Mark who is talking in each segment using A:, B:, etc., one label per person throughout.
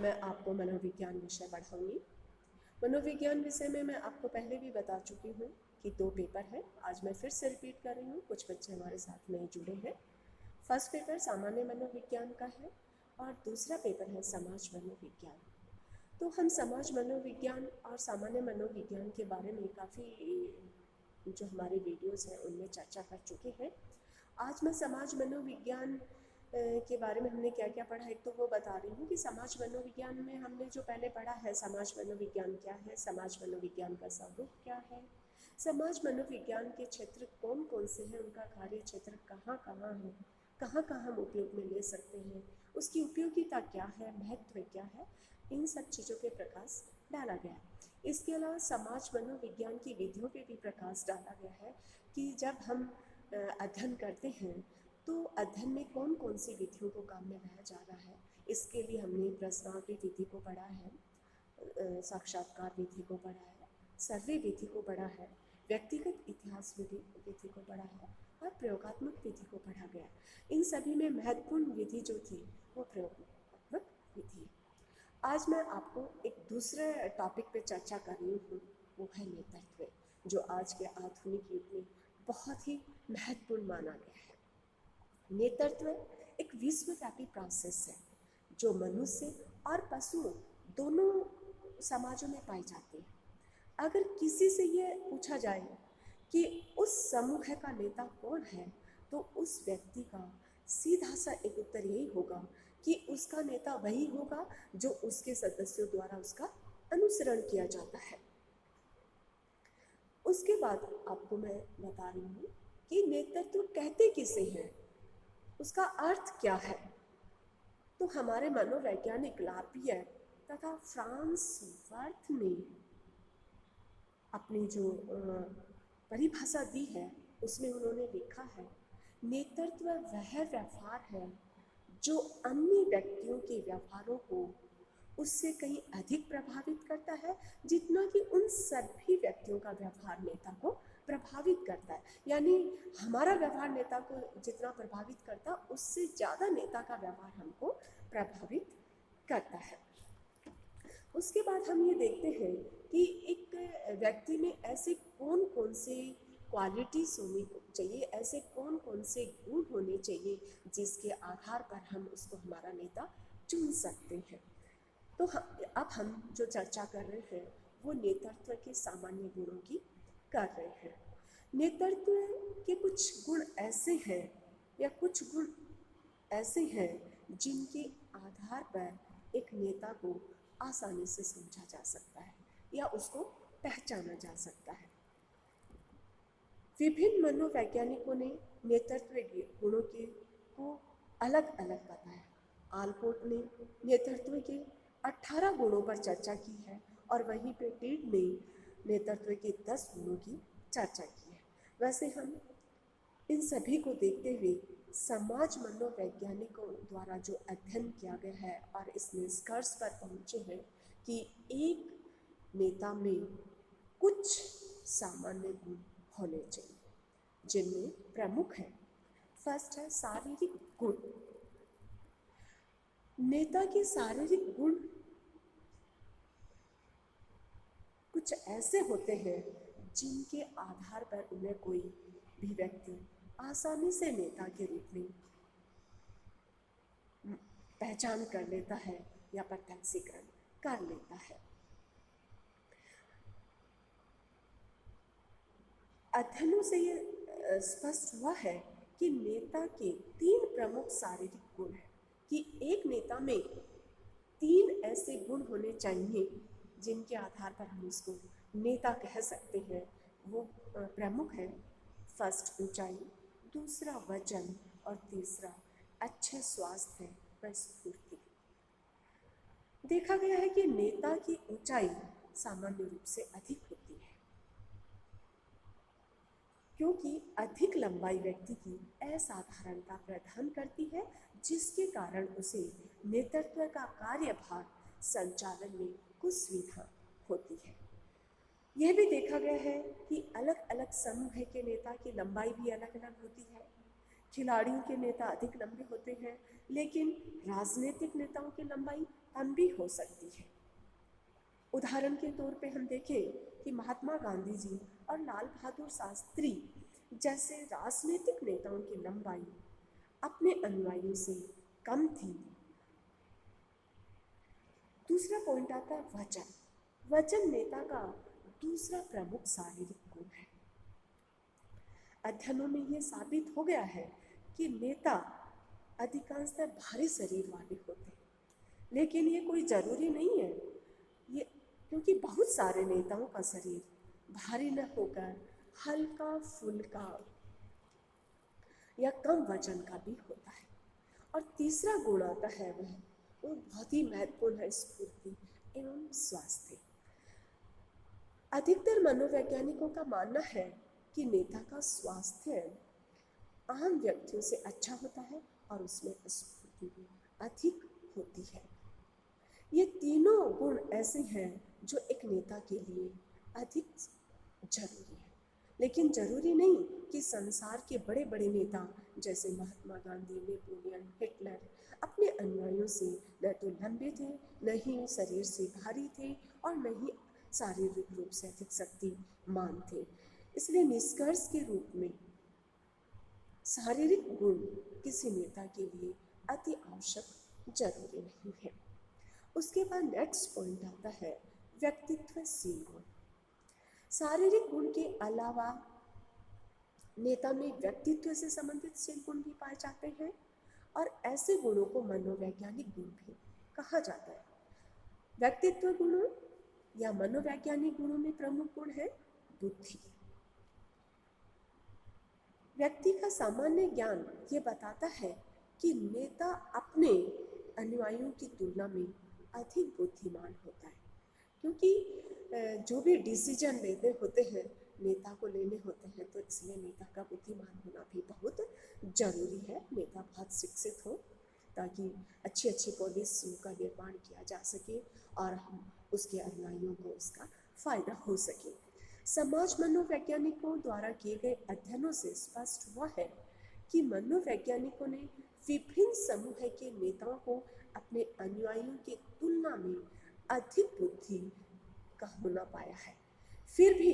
A: मैं आपको मनोविज्ञान विषय पढ़ाऊंगी। मनोविज्ञान विषय में मैं आपको पहले भी बता चुकी हूँ कि 2 पेपर हैं। आज मैं फिर से रिपीट कर रही हूँ, कुछ बच्चे हमारे साथ नहीं जुड़े हैं। फर्स्ट पेपर सामान्य मनोविज्ञान का है और दूसरा पेपर है समाज मनोविज्ञान। तो हम समाज मनोविज्ञान और सामान्य मनोविज्ञान के बारे में काफ़ी जो हमारे वीडियोस हैं उनमें चर्चा कर चुके हैं। आज मैं समाज मनोविज्ञान के बारे में हमने क्या क्या पढ़ा, एक तो वो बता रही हूँ कि समाज मनोविज्ञान में हमने जो पहले पढ़ा है, समाज मनोविज्ञान क्या है, समाज मनोविज्ञान का स्वरूप क्या है, समाज मनोविज्ञान के क्षेत्र कौन कौन से हैं, उनका कार्य क्षेत्र कहाँ कहाँ है, कहाँ कहाँ हम उपयोग में ले सकते हैं, उसकी उपयोगिता क्या है, महत्व क्या है, इन सब चीज़ों पे प्रकाश डाला गया। इसके अलावा समाज मनोविज्ञान की विधियों पे भी प्रकाश डाला गया है कि जब हम अध्ययन करते हैं तो अध्ययन में कौन कौन सी विधियों को काम में लाया जा रहा है। इसके लिए हमने प्रश्नावली विधि को पढ़ा है, साक्षात्कार विधि को पढ़ा है, सर्वे विधि को पढ़ा है, व्यक्तिगत इतिहास विधि को पढ़ा है और प्रयोगात्मक विधि को पढ़ा गया। इन सभी में महत्वपूर्ण विधि जो थी वो प्रयोगात्मक विधि है। आज मैं आपको एक दूसरे टॉपिक पे चर्चा कर रही हूँ, वो है नेतृत्व, जो आज के आधुनिक युग में बहुत ही महत्वपूर्ण माना गया है। नेतृत्व एक विश्वव्यापी प्रोसेस है जो मनुष्य और पशुओं दोनों समाजों में पाई जाती है। अगर किसी से ये पूछा जाए कि उस समूह का नेता कौन है, तो उस व्यक्ति का सीधा सा एक उत्तर यही होगा कि उसका नेता वही होगा जो उसके सदस्यों द्वारा उसका अनुसरण किया जाता है। उसके बाद आपको मैं बता रही हूँ कि नेतृत्व कहते किसे हैं, उसका अर्थ क्या है। तो हमारे मनोवैज्ञानिक लापियर तथा फ्रांस वर्थ ने अपनी जो परिभाषा दी है उसमें उन्होंने लिखा है, नेतृत्व वह व्यवहार है जो अन्य व्यक्तियों के व्यवहारों को उससे कहीं अधिक प्रभावित करता है जितना कि उन सभी व्यक्तियों का व्यवहार नेता को प्रभावित करता है। यानी हमारा व्यवहार नेता को जितना प्रभावित करता उससे ज़्यादा नेता का व्यवहार हमको प्रभावित करता है। उसके बाद हम ये देखते हैं कि एक व्यक्ति में ऐसे कौन कौन से क्वालिटीज़ होनी चाहिए, ऐसे कौन कौन से गुण होने चाहिए जिसके आधार पर हम उसको हमारा नेता चुन सकते हैं। तो अब हम जो चर्चा कर रहे हैं वो नेतृत्व के सामान्य गुणों की कर रहे हैं। नेतृत्व के कुछ गुण ऐसे हैं या कुछ गुण ऐसे हैं जिनके आधार पर एक नेता को आसानी से समझा जा सकता है या उसको पहचाना जा सकता है। विभिन्न मनोवैज्ञानिकों ने नेतृत्व गुणों के को अलग अलग बताया। आलपोर्ट ने नेतृत्व के 18 गुणों पर चर्चा की है और वहीं पे टीड ने नेतृत्व के 10 गुणों की चर्चा की है। वैसे हम इन सभी को देखते हुए समाज मनोवैज्ञानिकों द्वारा जो अध्ययन किया गया है और इस निष्कर्ष पर पहुँचे हैं कि एक नेता में कुछ सामान्य गुण होने चाहिए जिनमें प्रमुख है, फर्स्ट है शारीरिक गुण। नेता के शारीरिक गुण कुछ ऐसे होते हैं जिनके आधार पर उन्हें कोई भी व्यक्ति आसानी से नेता के रूप में पहचान कर लेता है या प्रत्यक्षीकरण कर लेता है। अध्ययनों से ये स्पष्ट हुआ है कि नेता के 3 प्रमुख शारीरिक गुण हैं, कि एक नेता में 3 ऐसे गुण होने चाहिए जिनके आधार पर हम उसको नेता कह सकते हैं। वो प्रमुख है, फर्स्ट ऊंचाई, दूसरा वजन और तीसरा अच्छे स्वास्थ्य व स्फूर्ति। देखा गया है कि नेता की ऊंचाई सामान्य रूप से अधिक होती है क्योंकि अधिक लंबाई व्यक्ति की असाधारणता प्रदान करती है जिसके कारण उसे नेतृत्व का कार्यभार संचालन में कुछ सुविधा होती है। यह भी देखा गया है कि अलग अलग समूह के नेता की लंबाई भी अलग अलग होती है। खिलाड़ियों के नेता अधिक लंबे होते हैं, लेकिन राजनीतिक नेताओं की लंबाई कम भी हो सकती है। उदाहरण के तौर पे हम देखें कि महात्मा गांधी जी और लाल बहादुर शास्त्री जैसे राजनीतिक नेताओं की लंबाई अपने अनुयायियों से कम थी। दूसरा पॉइंट आता है वचन। वचन नेता का दूसरा प्रमुख शारीरिक गुण है। अध्ययनों में यह साबित हो गया है कि नेता अधिकांशतः भारी शरीर वाले होते हैं, लेकिन ये कोई जरूरी नहीं है। ये क्योंकि बहुत सारे नेताओं का शरीर भारी न होकर हल्का फुल्का या कम वजन का भी होता है। और तीसरा गुण आता है वो बहुत ही महत्वपूर्ण है, स्फूर्ति एवं स्वास्थ्य। अधिकतर मनोवैज्ञानिकों का मानना है कि नेता का स्वास्थ्य आम व्यक्तियों से अच्छा होता है और उसमें स्फूर्ति भी अधिक होती है। ये तीनों गुण ऐसे हैं जो एक नेता के लिए अधिक जरूरी है, लेकिन जरूरी नहीं कि संसार के बड़े बड़े नेता जैसे महात्मा गांधी, नेपोलियन, हिटलर अपने अनुयायियों से न तो लंबे थे, न ही शरीर से भारी थे और न ही शारीरिक रूप से अधिक शक्तिमान थे। इसलिए निष्कर्ष के रूप में शारीरिक गुण किसी नेता के लिए अति आवश्यक जरूरी नहीं है। उसके बाद नेक्स्ट पॉइंट आता है व्यक्तित्वशील गुण। शारीरिक गुण के अलावा नेता में व्यक्तित्व से संबंधित शील गुण भी पाए जाते हैं और ऐसे गुणों को मनोवैज्ञानिक गुण भी कहा जाता है। व्यक्तित्व गुणों या मनोवैज्ञानिक गुणों में प्रमुख गुण है बुद्धि। व्यक्ति का सामान्य ज्ञान ये बताता है कि नेता अपने अनुयायियों की तुलना में अधिक बुद्धिमान होता है, क्योंकि जो भी डिसीजन लेने होते हैं नेता को लेने होते हैं, तो इसलिए नेता का बुद्धिमान होना भी बहुत जरूरी है। नेता बहुत शिक्षित हो ताकि अच्छी अच्छी पॉलिसियों का निर्माण किया जा सके और हम उसके अनुयायियों को उसका फायदा हो सके। समाज मनोवैज्ञानिकों द्वारा किए गए अध्ययनों से स्पष्ट हुआ है कि मनोवैज्ञानिकों ने विभिन्न समूह के नेताओं को अपने अनुयायियों की तुलना में अधिक बुद्धि का होना पाया है। फिर भी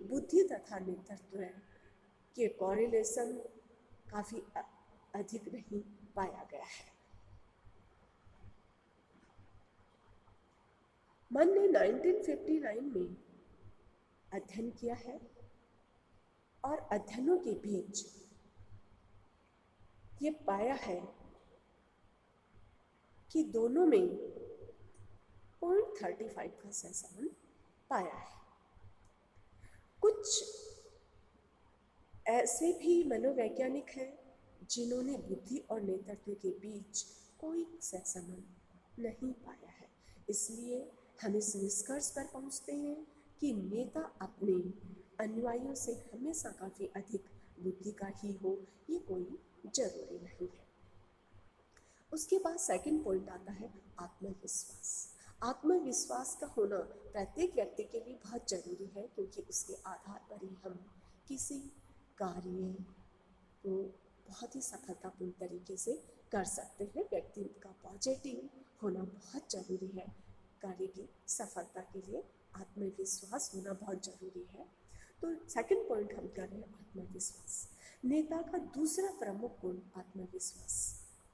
A: बुद्धि तथा नेतृत्व के कॉरिलेशन काफी अधिक नहीं पाया गया है। मन ने 1959 में अध्ययन किया है और अध्ययनों के बीच ये पाया है कि दोनों में 0.35 का सहसंबंध पाया है। कुछ ऐसे भी मनोवैज्ञानिक हैं जिन्होंने बुद्धि और नेतृत्व के बीच कोई सहसंबंध नहीं पाया है। इसलिए हम इस निष्कर्ष पर पहुंचते हैं कि नेता अपने अनुयायियों से हमेशा काफी अधिक बुद्धि का ही हो, ये कोई जरूरी नहीं है। उसके बाद सेकंड पॉइंट आता है आत्मविश्वास। आत्मविश्वास का होना प्रत्येक व्यक्ति के लिए बहुत जरूरी है, क्योंकि उसके आधार पर ही हम किसी कार्य को बहुत ही सफलतापूर्ण तरीके से कर सकते हैं। व्यक्ति का पॉजिटिव होना बहुत जरूरी है। कार्य की सफलता के लिए आत्मविश्वास होना बहुत जरूरी है। तो सेकंड पॉइंट हम कर रहे हैं आत्मविश्वास। नेता का दूसरा प्रमुख गुण आत्मविश्वास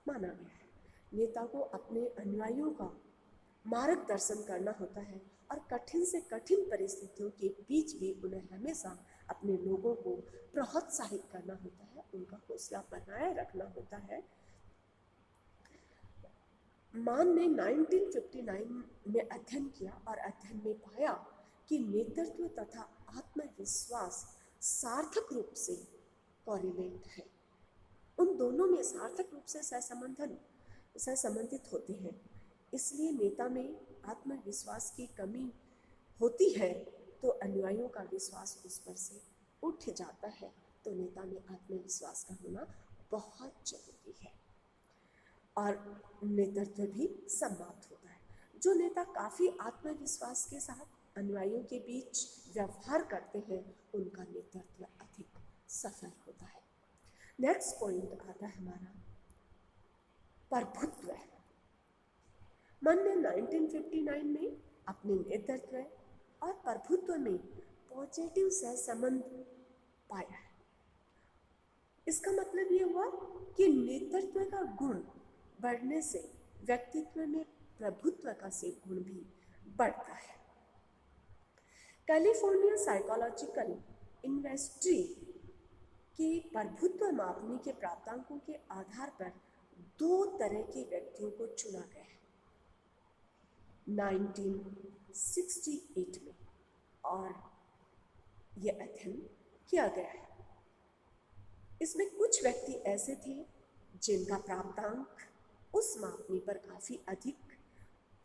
A: माना गया है। नेता को अपने अनुयायियों का मार्गदर्शन करना होता है और कठिन से कठिन परिस्थितियों के बीच भी उन्हें हमेशा अपने लोगों को प्रोत्साहित करना होता है, उनका हौसला बनाए रखना होता है। मान ने 1959 में अध्ययन किया और अध्ययन में पाया कि नेतृत्व तथा आत्मविश्वास सार्थक रूप से कॉरिलेट है। उन दोनों में सार्थक रूप से सहसंबंधित होते हैं। इसलिए नेता में आत्मविश्वास की कमी होती है तो अनुयायियों का विश्वास उस पर से उठ जाता है। तो नेता में आत्मविश्वास का होना बहुत जरूरी है और नेतृत्व भी समाप्त होता है। जो नेता काफी आत्मविश्वास के साथ अनुयायियों के बीच व्यवहार करते हैं, उनका नेतृत्व अधिक सफल होता है। नेक्स्ट पॉइंट आता है हमारा प्रभुत्व। मन ने 1959 में अपने नेतृत्व और प्रभुत्व में पॉजिटिव सहसंबंध पाया है। इसका मतलब ये हुआ कि नेतृत्व का गुण बढ़ने से व्यक्तित्व में प्रभुत्व का से गुण भी बढ़ता है। कैलिफोर्निया साइकोलॉजिकल यूनिवर्सिटी के प्रभुत्व मापने के प्राप्तांकों के आधार पर 2 तरह के व्यक्तियों को चुना गया है 1968 में, और यह अध्ययन किया गया है। इसमें कुछ व्यक्ति ऐसे थे जिनका प्राप्तांक उस मापनी पर काफ़ी अधिक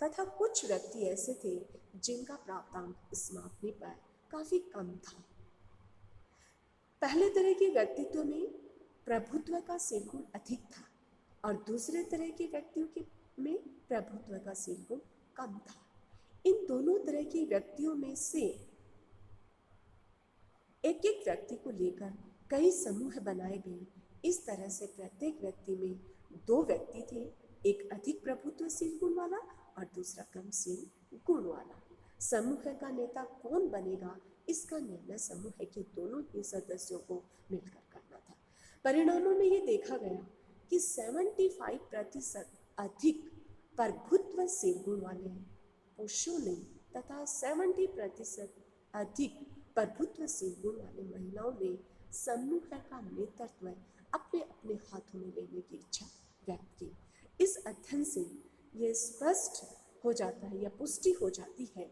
A: तथा कुछ व्यक्ति ऐसे थे जिनका प्राप्तांक इस मापनी पर काफ़ी कम था। पहले तरह के व्यक्तित्व में प्रभुत्व का सेल गुण अधिक था और दूसरे तरह के व्यक्तियों के में प्रभुत्व का सेल गुण कम था। इन दोनों तरह के व्यक्तियों में से एक एक व्यक्ति को लेकर कई समूह बनाए गए। इस तरह से प्रत्येक व्यक्ति में 2 व्यक्ति थे, एक अधिक प्रभुत्वशील गुण वाला और दूसरा कम शील गुण वाला। समूह का नेता कौन बनेगा, इसका निर्णय समूह के दोनों ही सदस्यों को मिलकर करना था। परिणामों में ये देखा गया कि 75% अधिक प्रभुत्वशील गुण वाले पुरुषों ने तथा 70% अधिक प्रभुत्वशील गुण वाले महिलाओं ने समूह का नेतृत्व अपने अपने हाथों में लेने की इच्छा व्यक्त की। इस अध्ययन से यह स्पष्ट हो जाता है या पुष्टि हो जाती है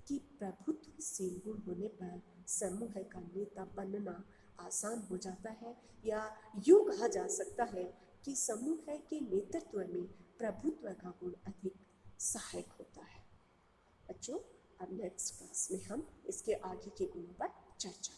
A: कि प्रभुत्वशील गुण होने पर समूह का नेता बनना आसान हो जाता है, या यूँ कहा जा सकता है कि समूह के नेतृत्व में प्रभुत्व का गुण अधिक सहायक होता है। बच्चों, अब नेक्स्ट क्लास में हम इसके आगे के गुणों पर चर्चा